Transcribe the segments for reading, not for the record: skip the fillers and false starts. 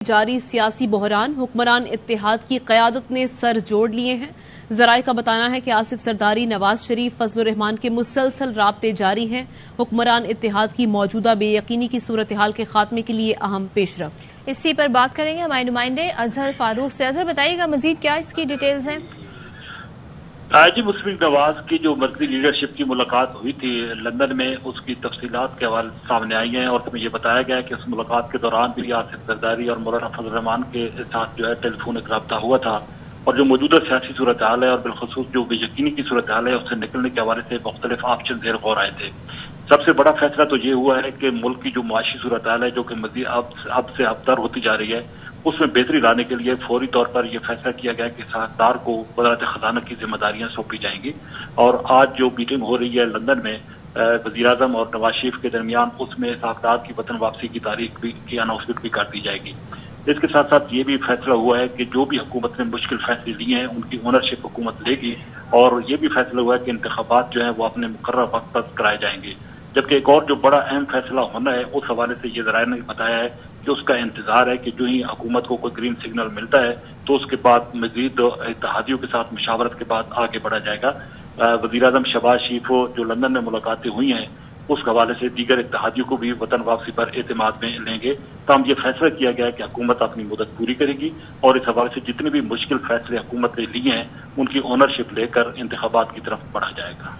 جاری سیاسی بحران، حکمران اتحاد کی قیادت نے سر جوڑ لیے ہیں۔ ذرائع کا بتانا ہے کہ آصف زرداری، نواز شریف، فضل الرحمان کے مسلسل رابطے جاری ہیں۔ حکمران اتحاد کی موجودہ بے یقینی کی صورتحال کے خاتمے کے لیے اہم پیش رفت۔ اسی پر بات کریں گے ہمارے نمائندے اظہر فاروق سے۔ اظہر بتائیے گا مزید کیا اس کی ڈیٹیلز ہیں؟ جی، مسلم نواز کی جو مرکزی لیڈرشپ کی ملاقات ہوئی تھی لندن میں، اس کی تفصیلات کے حوالے سامنے آئی ہیں اور تمہیں یہ بتایا گیا ہے کہ اس ملاقات کے دوران بھی آصف زرداری اور مولانا فضل الرحمان کے ساتھ جو ہے ٹیلی فونک رابطہ ہوا تھا اور جو موجودہ سیاسی صورتحال ہے اور بالخصوص جو بے یقینی کی صورتحال ہے اس سے نکلنے کے حوالے سے مختلف آپشن زیر غور آئے تھے۔ سب سے بڑا فیصلہ تو یہ ہوا ہے کہ ملک کی جو معاشی صورتحال ہے جو کہ مزید اب سے ابتر ہوتی جا رہی ہے، اس میں بہتری لانے کے لیے فوری طور پر یہ فیصلہ کیا گیا کہ ساختار کو وزارت خزانہ کی ذمہ داریاں سونپی جائیں گی اور آج جو میٹنگ ہو رہی ہے لندن میں وزیر اعظم اور نواز شریف کے درمیان، اس میں ساختار کی وطن واپسی کی تاریخ کی اناؤنسمنٹ بھی کر دی جائے گی۔ اس کے ساتھ ساتھ یہ بھی فیصلہ ہوا ہے کہ جو بھی حکومت نے مشکل فیصلے لیے ہیں ان کی اونرشپ حکومت لے گی اور یہ بھی فیصلہ ہوا ہے کہ انتخابات جو ہیں وہ اپنے مقررہ وقت پر کرائے جائیں گے۔ جبکہ ایک اور جو بڑا اہم فیصلہ ہونا ہے اس حوالے سے یہ ذرائع نے بتایا ہے کہ اس کا انتظار ہے کہ جو ہی حکومت کو کوئی گرین سگنل ملتا ہے تو اس کے بعد مزید اتحادیوں کے ساتھ مشاورت کے بعد آگے بڑھا جائے گا۔ وزیر اعظم شہباز شریف جو لندن میں ملاقاتیں ہوئی ہیں اس حوالے سے دیگر اتحادیوں کو بھی وطن واپسی پر اعتماد میں لیں گے۔ تاہم یہ فیصلہ کیا گیا ہے کہ حکومت اپنی مدت پوری کرے گی اور اس حوالے سے جتنے بھی مشکل فیصلے حکومت نے لیے ہیں ان کی اونرشپ لے کر انتخابات کی طرف بڑھا جائے گا۔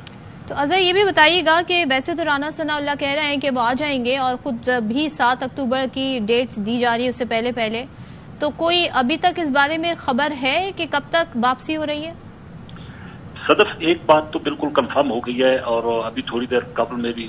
تو اظہر یہ بھی بتائیے گا کہ ویسے تو رانا ثناء اللہ کہہ رہے ہیں کہ وہ آ جائیں گے اور خود بھی 7 اکتوبر کی ڈیٹ دی جا رہی ہے اس سے پہلے، تو کوئی ابھی تک اس بارے میں خبر ہے کہ کب تک واپسی ہو رہی ہے؟ صدف، ایک بات تو بالکل کنفرم ہو گئی ہے اور ابھی تھوڑی دیر قبل میں بھی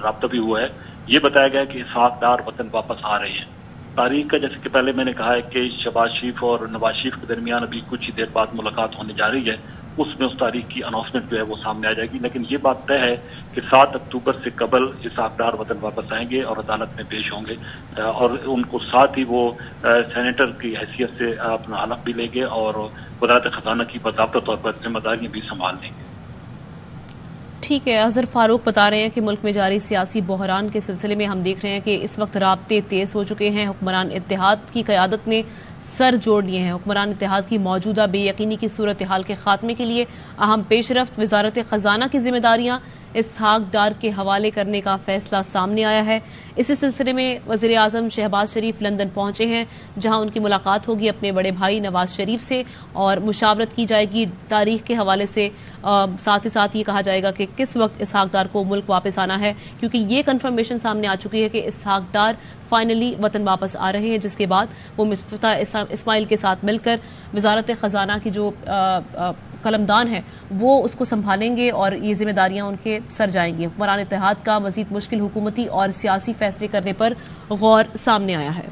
رابطہ بھی ہوا ہے۔ یہ بتایا گیا کہ اسحاق ڈار وطن واپس آ رہے ہیں۔ تاریخ کا جیسے کہ پہلے میں نے کہا ہے کہ شہباز شریف اور نواز شریف کے درمیان ابھی کچھ ہی دیر بعد ملاقات ہونے جا رہی ہے، اس میں اس تاریخ کی اناؤنسمنٹ جو ہے وہ سامنے آ جائے گی، لیکن یہ بات طے ہے کہ 7 اکتوبر سے قبل اسحاق ڈار وطن واپس آئیں گے اور عدالت میں پیش ہوں گے اور ان کو ساتھ ہی وہ سینیٹر کی حیثیت سے اپنا حلف بھی لیں گے اور وزارت خزانہ کی باضابطہ طور پر ذمہ داریاں بھی سنبھال لیں گے۔ ٹھیک ہے، اظہر فاروق بتا رہے ہیں کہ ملک میں جاری سیاسی بحران کے سلسلے میں ہم دیکھ رہے ہیں کہ اس وقت رابطے تیز ہو چکے ہیں۔ حکمران اتحاد کی قیادت نے سر جوڑ لیے ہیں۔ حکمران اتحاد کی موجودہ بے یقینی کی صورتحال کے خاتمے کے لیے اہم پیش رفت، وزارت خزانہ کی ذمہ داریاں اسحاق ڈار کے حوالے کرنے کا فیصلہ سامنے آیا ہے۔ اسی سلسلے میں وزیر اعظم شہباز شریف لندن پہنچے ہیں جہاں ان کی ملاقات ہوگی اپنے بڑے بھائی نواز شریف سے اور مشاورت کی جائے گی تاریخ کے حوالے سے۔ ساتھ ہی ساتھ یہ کہا جائے گا کہ کس وقت اسحاق ڈار کو ملک واپس آنا ہے، کیونکہ یہ کنفرمیشن سامنے آ چکی ہے کہ اسحاق ڈار فائنلی وطن واپس آ رہے ہیں، جس کے بعد وہ مفتاح اسماعیل کے ساتھ مل کر وزارت خزانہ کی جو قلمدان ہے وہ اس کو سنبھالیں گے اور یہ ذمہ داریاں ان کے سر جائیں گی۔ حکمران اتحاد کا مزید مشکل حکومتی اور سیاسی فیصلے کرنے پر غور سامنے آیا ہے۔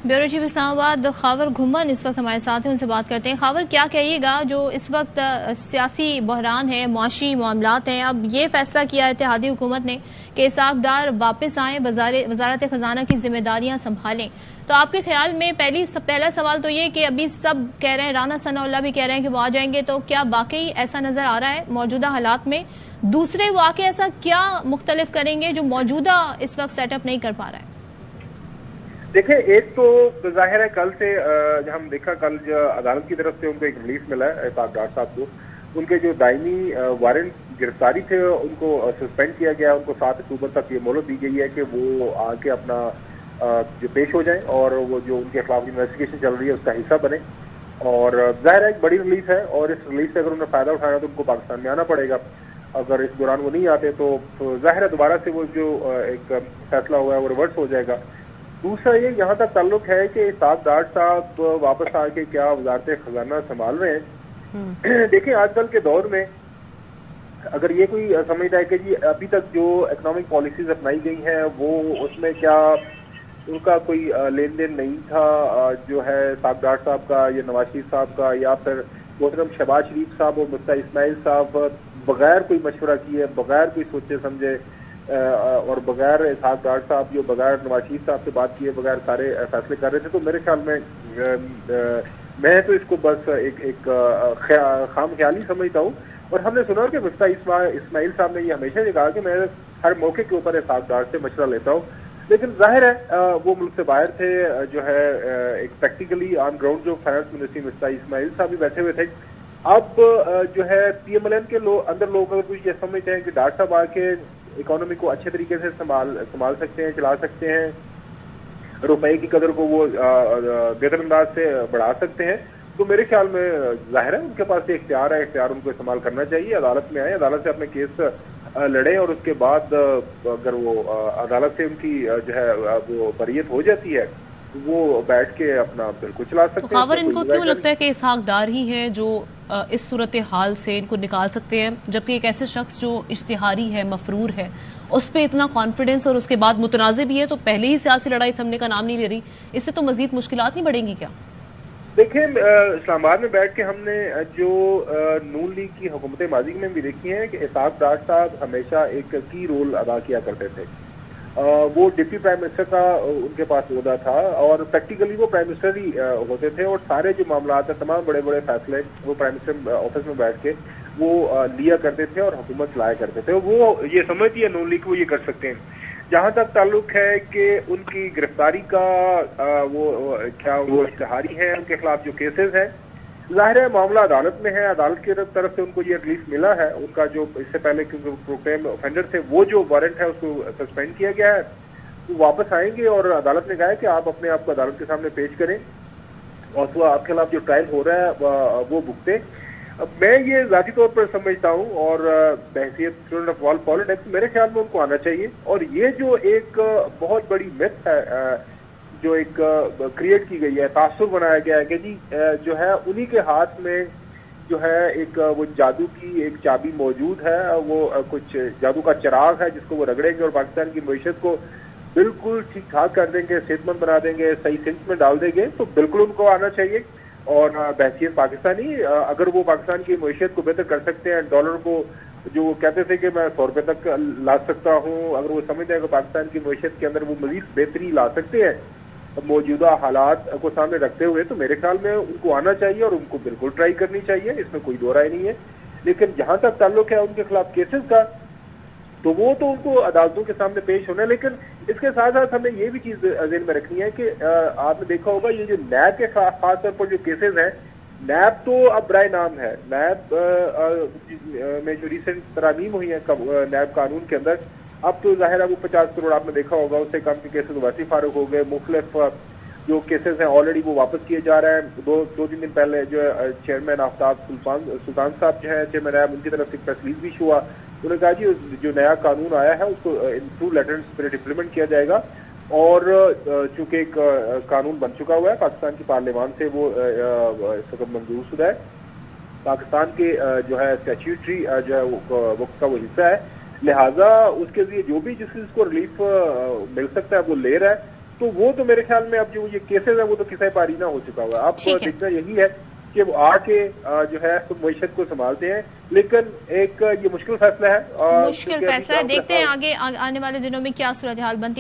بیورو چیف اسلام آباد خاور گھمن اس وقت ہمارے ساتھ ہیں، ان سے بات کرتے ہیں۔ خاور، کیا کہیے گا جو اس وقت سیاسی بحران ہے، معاشی معاملات ہیں، اب یہ فیصلہ کیا اتحادی حکومت نے کہ اسحاق ڈار واپس آئیں، وزارت خزانہ کی ذمہ داریاں سنبھالیں، تو آپ کے خیال میں پہلا سوال تو یہ کہ ابھی سب کہہ رہے ہیں، رانا ثناء اللہ بھی کہہ رہے ہیں کہ وہ آ جائیں گے، تو کیا واقعی ایسا نظر آ رہا ہے موجودہ حالات میں؟ دوسرے، وہ آ کے ایسا کیا مختلف کریں گے جو موجودہ اس وقت سیٹ اپ نہیں کر پا رہا ہے؟ دیکھیں، ایک تو ظاہر ہے کل سے ہم دیکھا، کل جو عدالت کی طرف سے ان کو ایک ریلیف ملا ہے اسحاق ڈار صاحب کو، ان کے جو دائمی وارنٹ گرفتاری تھے ان کو سسپینڈ کیا گیا، ان کو 7 اکتوبر تک یہ مہلت دی گئی ہے کہ وہ آ کے اپنا جو پیش ہو جائیں اور وہ جو ان کے خلاف انویسٹیگیشن چل رہی ہے اس کا حصہ بنے، اور ظاہر ہے ایک بڑی ریلیف ہے اور اس ریلیف سے اگر انہیں فائدہ اٹھانا تو ان کو پاکستان میں آنا پڑے گا۔ اگر اس دوران وہ نہیں آتے تو ظاہر ہے دوبارہ سے وہ جو ایک فیصلہ ہوا ہے وہ ریورس ہو جائے گا۔ دوسرا یہ یہاں تک تعلق ہے کہ اسحاق ڈار صاحب واپس آ کے کیا وزارت خزانہ سنبھال رہے ہیں۔ دیکھیں، آج کل کے دور میں اگر یہ کوئی سمجھتا ہے کہ جی ابھی تک جو اکنامک پالیسیز اپنائی گئی ہیں وہ اس میں کیا ان کا کوئی لین دین نہیں تھا، جو ہے اسحاق ڈار صاحب کا یا نواز شریف صاحب کا یا پھر محترم شہباز شریف صاحب اور مفتاح اسماعیل صاحب بغیر کوئی مشورہ کیے، بغیر کوئی سوچے سمجھے اور بغیر اسحاق ڈار صاحب جو بغیر نواز شریف صاحب سے بات کیے بغیر سارے فیصلے کر رہے تھے، تو میرے خیال میں میں تو اس کو بس ایک خام خیالی سمجھتا ہوں۔ اور ہم نے سنا کہ مفتاح اسماعیل صاحب نے یہ ہمیشہ یہ کہا کہ میں ہر موقع کے اوپر اسحاق ڈار سے مشورہ لیتا ہوں۔ لیکن ظاہر ہے وہ ملک سے باہر تھے، جو ہے ایک پریکٹیکلی آن گراؤنڈ جو فائنانس منسٹری مسٹر اسماعیل صاحب بھی بیٹھے ہوئے تھے. اب جو ہے پی ایم ایل این کے اندر لوگ اگر کچھ یہ سمجھتے ہیں کہ ڈاکٹر صاحب آ کے اکانومی کو اچھے طریقے سے سنبھال سکتے ہیں، چلا سکتے ہیں، روپے کی قدر کو وہ بہتر انداز سے بڑھا سکتے ہیں، تو میرے خیال میں ظاہر ہے ان کے پاس یہ اختیار ہے، اختیار ان کو استعمال کرنا چاہیے. عدالت میں آئے، عدالت سے اپنے کیس لڑیں، اور اس کے بعد اگر وہ عدالت سے ان کی جو ہے وہ بریت ہو جاتی ہے وہ بیٹھ کے اپنا بالکل چلا سکتے ہیں. خاور، ان کو کیوں لگتا ہے کہ اسحاق ڈار ہی ہیں جو اس صورتحال سے ان کو نکال سکتے ہیں، جبکہ ایک ایسے شخص جو اشتہاری ہے، مفرور ہے، اس پہ اتنا کانفیڈنس اور اس کے بعد متنازع بھی ہے، تو پہلے ہی سیاسی لڑائی تھمنے کا نام نہیں لے رہی، اس سے تو مزید مشکلات نہیں بڑھیں گی کیا؟ دیکھیں، اسلام آباد میں بیٹھ کے ہم نے جو نون لیگ کی حکومت ماضی میں بھی دیکھی ہے کہ اسحاق ڈار صاحب ہمیشہ ایک کی رول ادا کیا کرتے تھے. وہ ڈپٹی پرائم منسٹر کا ان کے پاس عہدہ تھا، اور پریکٹیکلی وہ پرائم منسٹر ہی ہوتے تھے، اور سارے جو معاملات ہیں، تمام بڑے بڑے فیصلے وہ پرائم منسٹر آفس میں بیٹھ کے وہ لیا کرتے تھے اور حکومت چلایا کرتے تھے. وہ یہ سمجھتی ہے نون لیگ وہ یہ کر سکتے ہیں. جہاں تک تعلق ہے کہ ان کی گرفتاری کا وہ اشتہاری ہے، ان کے خلاف جو کیسز ہیں، ظاہر ہے معاملہ عدالت میں ہے، عدالت کی طرف سے ان کو یہ ریلیف ملا ہے. ان کا جو اس سے پہلے پروکلیم اوفینڈر تھے، وہ جو وارنٹ ہے اس کو سسپینڈ کیا گیا ہے، وہ واپس آئیں گے، اور عدالت نے کہا ہے کہ آپ اپنے آپ کو عدالت کے سامنے پیش کریں اور وہ آپ کے خلاف جو ٹرائل ہو رہا ہے وہ بھگتے. میں یہ ذاتی طور پر سمجھتا ہوں، اور بحیثیت اسٹوڈنٹ آف ورلڈ پالیٹکس میرے خیال میں ان کو آنا چاہیے. اور یہ جو ایک بہت بڑی متھ ہے جو ایک کریٹ کی گئی ہے، تاثر بنایا گیا ہے کہ جی جو ہے انہی کے ہاتھ میں جو ہے ایک وہ جادو کی ایک چابی موجود ہے، وہ کچھ جادو کا چراغ ہے جس کو وہ رگڑیں گے اور پاکستان کی معیشت کو بالکل ٹھیک ٹھاک کر دیں گے، صحت مند بنا دیں گے، صحیح سمت میں ڈال دیں گے. تو بالکل ان کو آنا چاہیے، اور بحیثیت پاکستانی اگر وہ پاکستان کی معیشت کو بہتر کر سکتے ہیں، ڈالر کو جو وہ کہتے تھے کہ میں 100 روپے تک لا سکتا ہوں، اگر وہ سمجھتے ہیں کہ پاکستان کی معیشت کے اندر وہ مزید بہتری لا سکتے ہیں موجودہ حالات کو سامنے رکھتے ہوئے، تو میرے خیال میں ان کو آنا چاہیے اور ان کو بالکل ٹرائی کرنی چاہیے، اس میں کوئی دو رائے نہیں ہے. لیکن جہاں تک تعلق ہے ان کے خلاف کیسز کا، تو وہ تو ان کو عدالتوں کے سامنے پیش ہونا ہے. لیکن اس کے ساتھ ساتھ ہمیں یہ بھی چیز ذہن میں رکھنی ہے کہ آپ نے دیکھا ہوگا یہ جو نیب کے خاص طور پر جو کیسز ہیں، نیب تو اب برائے نام ہے. نیب میں جو ریسنٹ ترامیم ہوئی ہیں نیب قانون کے اندر، اب تو ظاہر ہے وہ 50 کروڑ آپ نے دیکھا ہوگا، اس سے کم کے کیسز ویسے فارغ ہو گئے. مختلف جو کیسز ہیں آلریڈی وہ واپس کیے جا رہے ہیں. دو تین دن پہلے جو چیئرمین آفتاب سلطان صاحب جو ہے چیئرمین نیب، ان کی طرف سے ایک پریس ریلیز بھی ہوا. انہوں نے کہا جی جو نیا قانون آیا ہے اس کو ٹرو لیٹر اسپرٹ امپلیمنٹ کیا جائے گا، اور چونکہ ایک قانون بن چکا ہوا ہے پاکستان کی پارلیمان سے، وہ اس وقت منظور شدہ ہے، پاکستان کے جو ہے اسٹیچوٹری جو ہے وقت کا وہ حصہ ہے، لہذا اس کے ذریعے جو بھی جس کو ریلیف مل سکتا ہے وہ لے رہا ہے. تو وہ تو میرے خیال میں اب جو یہ کیسز ہیں وہ تو کسے پاری نہ ہو چکا ہوا ہے. اب دیکھنا یہی ہے کہ وہ آ کے جو ہے معیشت کو سنبھالتے ہیں، لیکن ایک یہ مشکل فیصلہ ہے، مشکل فیصلہ ہے. دیکھتے ہیں آگے آنے والے دنوں میں کیا صورتحال بنتی ہے.